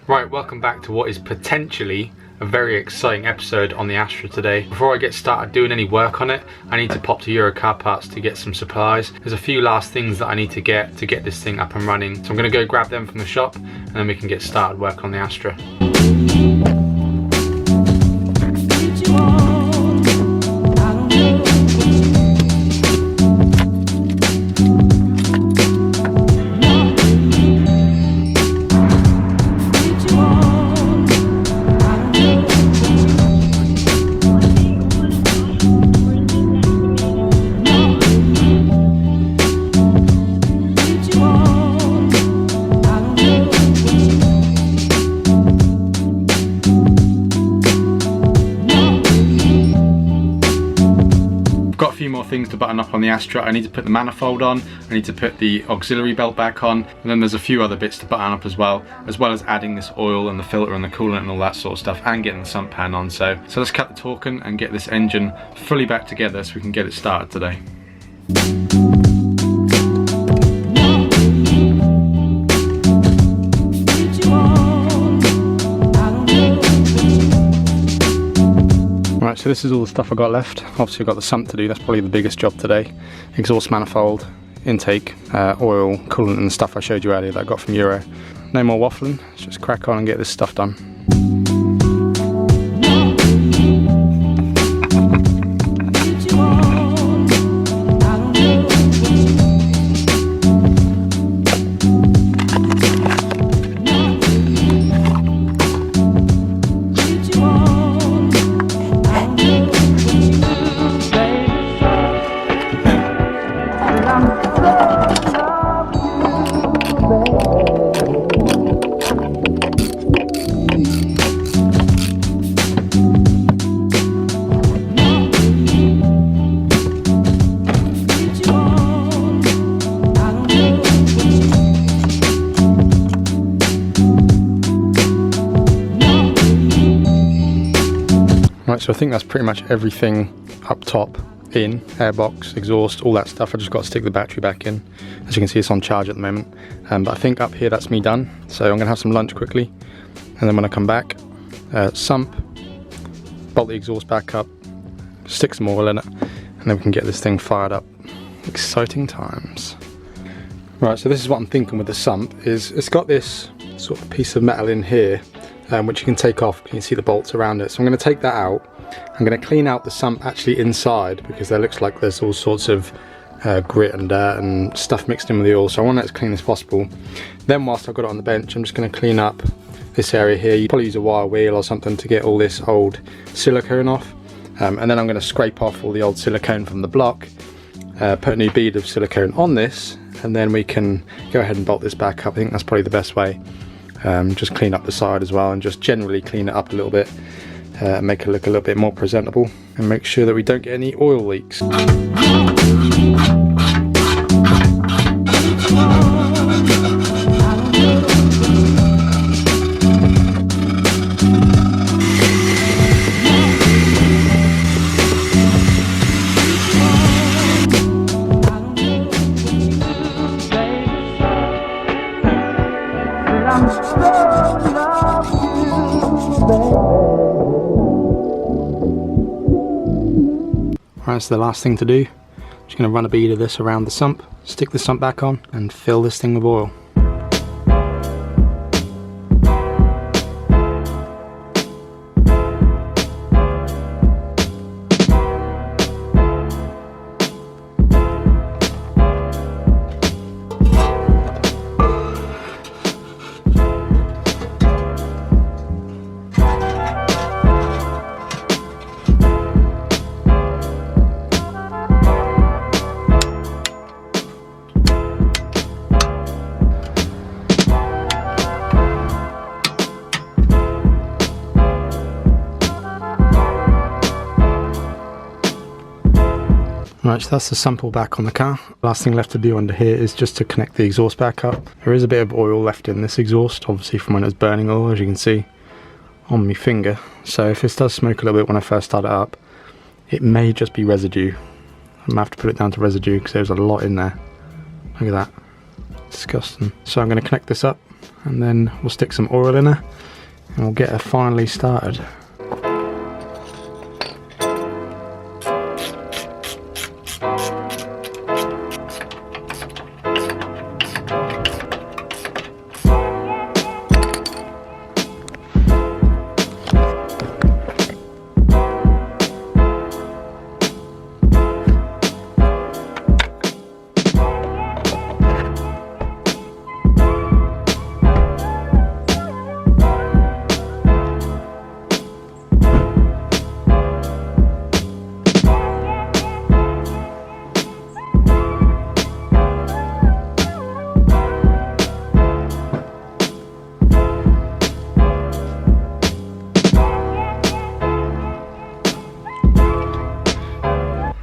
Right, welcome back to what is potentially a very exciting episode on the Astra today. Before I get started doing any work on it, I need to pop to Euro Car Parts to get some supplies. There's a few last things that I need to get this thing up and running. So I'm gonna go grab them from the shop and then we can get started working on the Astra. Got a few more things to button up on the Astra. I need to put the manifold on, I need to put the auxiliary belt back on, and then there's a few other bits to button up as well as adding this oil and the filter and the coolant and all that sort of stuff, and getting the sump pan on. So let's cut the talking and get this engine fully back together so we can get it started today. Right, so this is all the stuff I got left. Obviously I've got the sump to do, that's probably the biggest job today. Exhaust manifold, intake, oil, coolant and the stuff I showed you earlier that I got from Euro. No more waffling, let's just crack on and get this stuff done. Right, so I think that's pretty much everything up top, in, airbox, exhaust, all that stuff. I just got to stick the battery back in. As you can see, it's on charge at the moment. But I think up here that's me done. So I'm gonna have some lunch quickly. And then when I come back, sump, bolt the exhaust back up, stick some oil in it, and then we can get this thing fired up. Exciting times. Right, so this is what I'm thinking with the sump, is it's got this sort of piece of metal in here, which you can take off. You can see the bolts around it. So I'm going to take that out. I'm going to clean out the sump actually inside, because there looks like there's all sorts of grit and dirt and stuff mixed in with the oil. So I want it as clean as possible. Then whilst I've got it on the bench, I'm just going to clean up this area here. You probably use a wire wheel or something to get all this old silicone off. And then I'm going to scrape off all the old silicone from the block, put a new bead of silicone on this, and then we can go ahead and bolt this back up. I think that's probably the best way. Just clean up the side as well, and just generally clean it up a little bit, make it look a little bit more presentable, and make sure that we don't get any oil leaks. Right, so the last thing to do, just going to run a bead of this around the sump, stick the sump back on, and fill this thing with oil. Right, so that's the sump all back on the car. Last thing left to do under here is just to connect the exhaust back up. There is a bit of oil left in this exhaust, obviously from when it was burning oil, as you can see on my finger. So if this does smoke a little bit when I first start it up, it may just be residue. I'm gonna have to put it down to residue because there's a lot in there. Look at that, disgusting. So I'm going to connect this up and then we'll stick some oil in her and we'll get her finally started.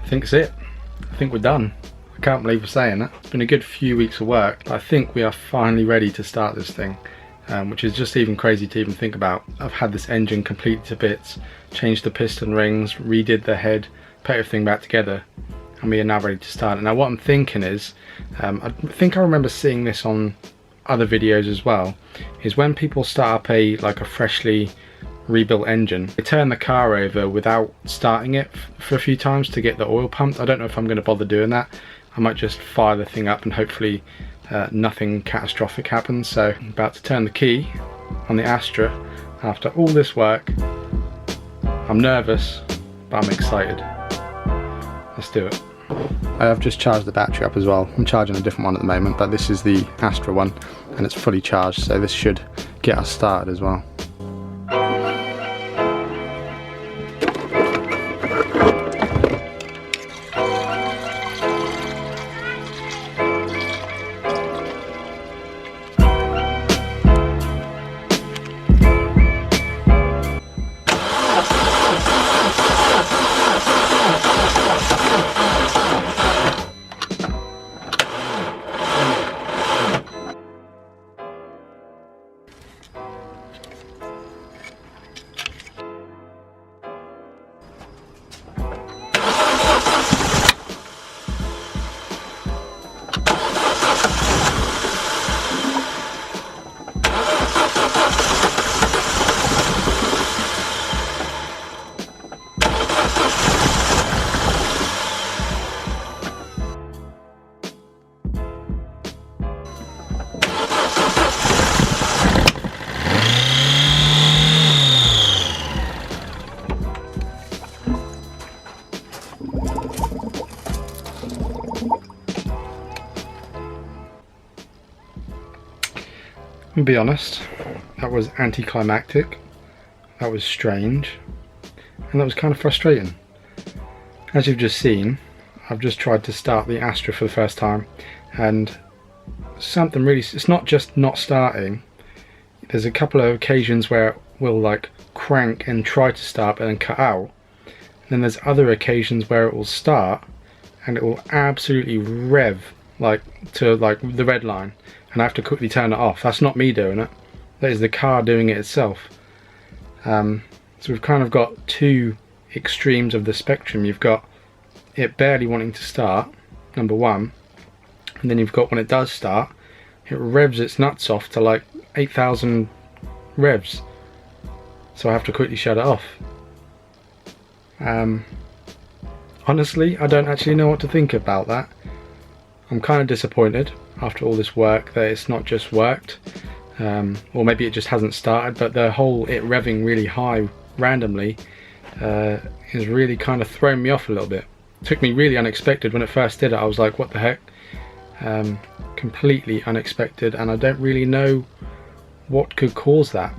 I think that's it. I think we're done. I can't believe we're saying that. It's been a good few weeks of work, but I think we are finally ready to start this thing, which is just even crazy to even think about. I've had this engine completely to bits, changed the piston rings, redid the head, put everything back together, and we are now ready to start it. Now what I'm thinking is, I think I remember seeing this on other videos as well, is when people start up a freshly rebuilt engine, they turn the car over without starting it for a few times to get the oil pumped. I don't know if I'm going to bother doing that. I might just fire the thing up and hopefully nothing catastrophic happens. So I'm about to turn the key on the Astra after all this work. I'm nervous, but I'm excited. Let's do it. I've just charged the battery up as well. I'm charging a different one at the moment, but this is the Astra one and it's fully charged, so this should get us started as well. I'll be honest, that was anticlimactic, that was strange, and that was kind of frustrating. As you've just seen, I've just tried to start the Astra for the first time, and something really, it's not just not starting. There's a couple of occasions where it will crank and try to start and then cut out. And then there's other occasions where it will start and it will absolutely rev to the red line, and I have to quickly turn it off. That's not me doing it, that is the car doing it itself. So we've kind of got two extremes of the spectrum. You've got it barely wanting to start, number one, and then you've got when it does start, it revs its nuts off to 8,000 revs, so I have to quickly shut it off. Honestly, I don't actually know what to think about that. I'm kind of disappointed after all this work that it's not just worked, or maybe it just hasn't started, but the whole it revving really high randomly is really kind of thrown me off a little bit. It took me really unexpected. When it first did it, I was like, what the heck? Completely unexpected, and I don't really know what could cause that.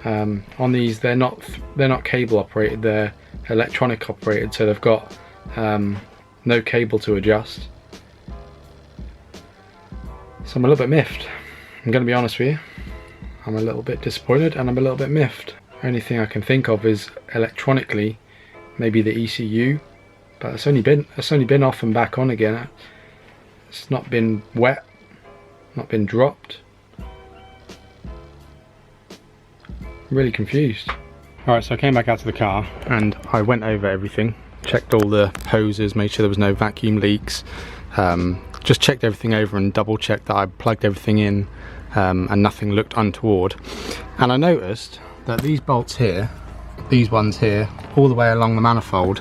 On these, they're not cable operated, they're electronic operated, so they've got no cable to adjust. So I'm a little bit miffed. I'm going to be honest with you. I'm a little bit disappointed and I'm a little bit miffed. Only thing I can think of is electronically, maybe the ECU, but it's only been off and back on again. It's not been wet, not been dropped. I'm really confused. Alright, so I came back out to the car and I went over everything, checked all the hoses, made sure there was no vacuum leaks, just checked everything over and double checked that I plugged everything in and nothing looked untoward. And I noticed that these bolts here, these ones here, all the way along the manifold,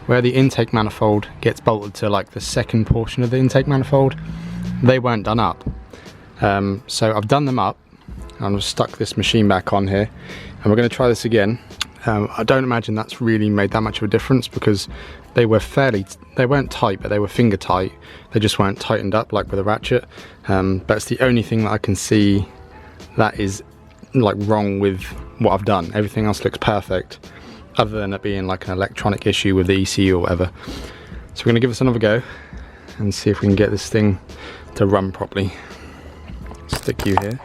where the intake manifold gets bolted to like the second portion of the intake manifold, they weren't done up. So I've done them up, and I've stuck this machine back on here, and we're going to try this again. I don't imagine that's really made that much of a difference, because they weren't tight, but they were finger tight. They just weren't tightened up like with a ratchet. But it's the only thing that I can see that is like wrong with what I've done. Everything else looks perfect, other than it being like an electronic issue with the ECU or whatever. So we're going to give this another go and see if we can get this thing to run properly. Stick you here.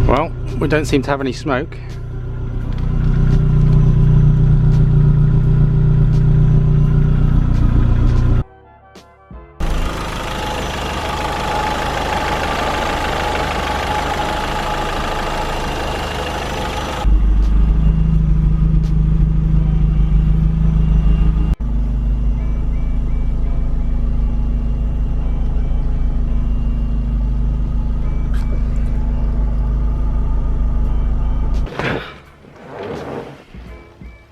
Well, we don't seem to have any smoke.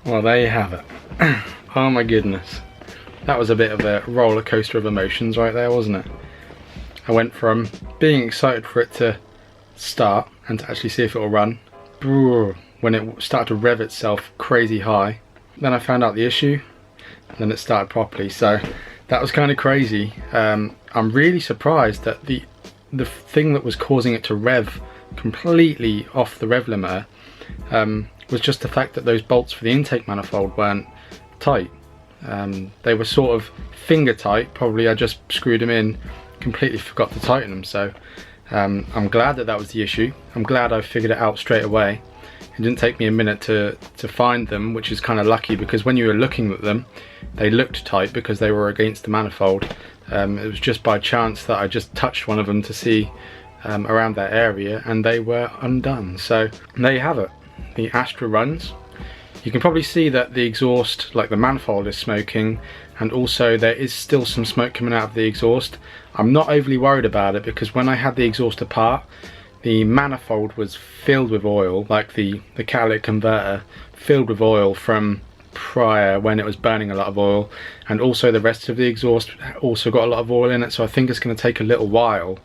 Well, there you have it. Oh my goodness. That was a bit of a roller coaster of emotions right there, wasn't it? I went from being excited for it to start and to actually see if it will run, when it started to rev itself crazy high. Then I found out the issue, and then it started properly. So that was kind of crazy. I'm really surprised that the thing that was causing it to rev completely off the rev limiter was just the fact that those bolts for the intake manifold weren't tight. They were sort of finger tight. Probably I just screwed them in, completely forgot to tighten them. So I'm glad that was the issue. I'm glad I figured it out straight away. It didn't take me a minute to find them, which is kind of lucky, because when you were looking at them, they looked tight because they were against the manifold. It was just by chance that I just touched one of them to see around that area, and they were undone. So there you have it. The Astra runs. You can probably see that the exhaust, like the manifold, is smoking, and also there is still some smoke coming out of the exhaust. I'm not overly worried about it, because when I had the exhaust apart, the manifold was filled with oil, like the catalytic converter filled with oil from prior when it was burning a lot of oil, and also the rest of the exhaust also got a lot of oil in it. So I think it's going to take a little while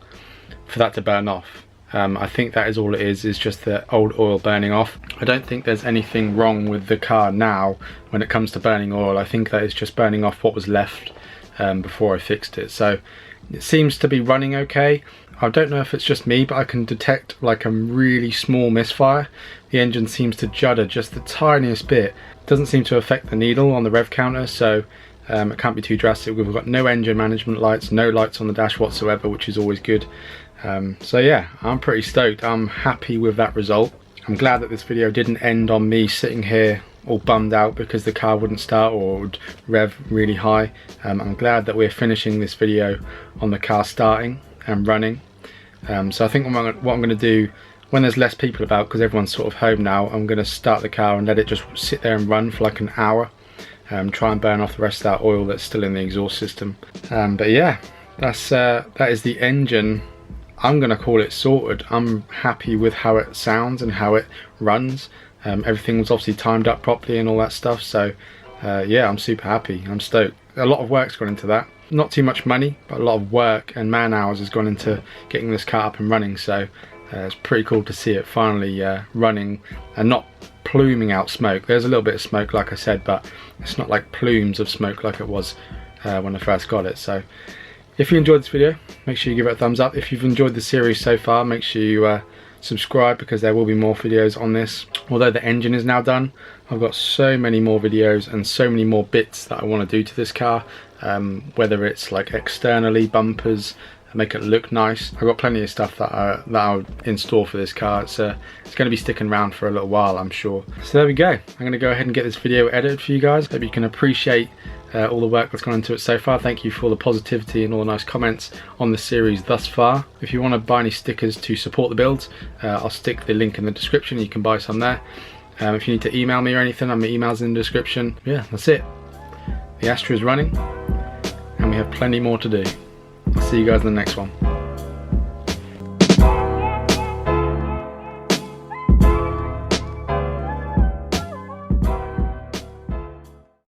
for that to burn off. I think that is all it is just the old oil burning off. I don't think there's anything wrong with the car now when it comes to burning oil. I think that is just burning off what was left before I fixed it. So it seems to be running okay. I don't know if it's just me, but I can detect like a really small misfire. The engine seems to judder just the tiniest bit. It doesn't seem to affect the needle on the rev counter, so it can't be too drastic. We've got no engine management lights, no lights on the dash whatsoever, which is always good. So yeah, I'm pretty stoked. I'm happy with that result. I'm glad that this video didn't end on me sitting here all bummed out because the car wouldn't start or would rev really high. I'm glad that we're finishing this video on the car starting and running. So I think what I'm going to do when there's less people about, because everyone's sort of home now, I'm going to start the car and let it just sit there and run for like an hour. Try and burn off the rest of that oil that's still in the exhaust system. But yeah, that is the engine. I'm going to call it sorted. I'm happy with how it sounds and how it runs. Everything was obviously timed up properly and all that stuff. So yeah, I'm super happy. I'm stoked. A lot of work's gone into that. Not too much money, but a lot of work and man hours has gone into getting this car up and running. So it's pretty cool to see it finally running and not pluming out smoke. There's a little bit of smoke, like I said, but it's not like plumes of smoke like it was when I first got it. So if you enjoyed this video, make sure you give it a thumbs up. If you've enjoyed the series so far, make sure you subscribe because there will be more videos on this. Although the engine is now done, I've got so many more videos and so many more bits that I want to do to this car, whether it's like externally, bumpers, make it look nice. I've got plenty of stuff that are in store for this car. It's going to be sticking around for a little while, I'm sure. So there we go. I'm going to go ahead and get this video edited for you guys. Hope you can appreciate all the work that's gone into it so far. Thank you for all the positivity and all the nice comments on the series thus far. If you want to buy any stickers to support the builds, I'll stick the link in the description. You can buy some there. If you need to email me or anything, my email's in the description. Yeah, that's it. The Astra is running and we have plenty more to do. See you guys in the next one.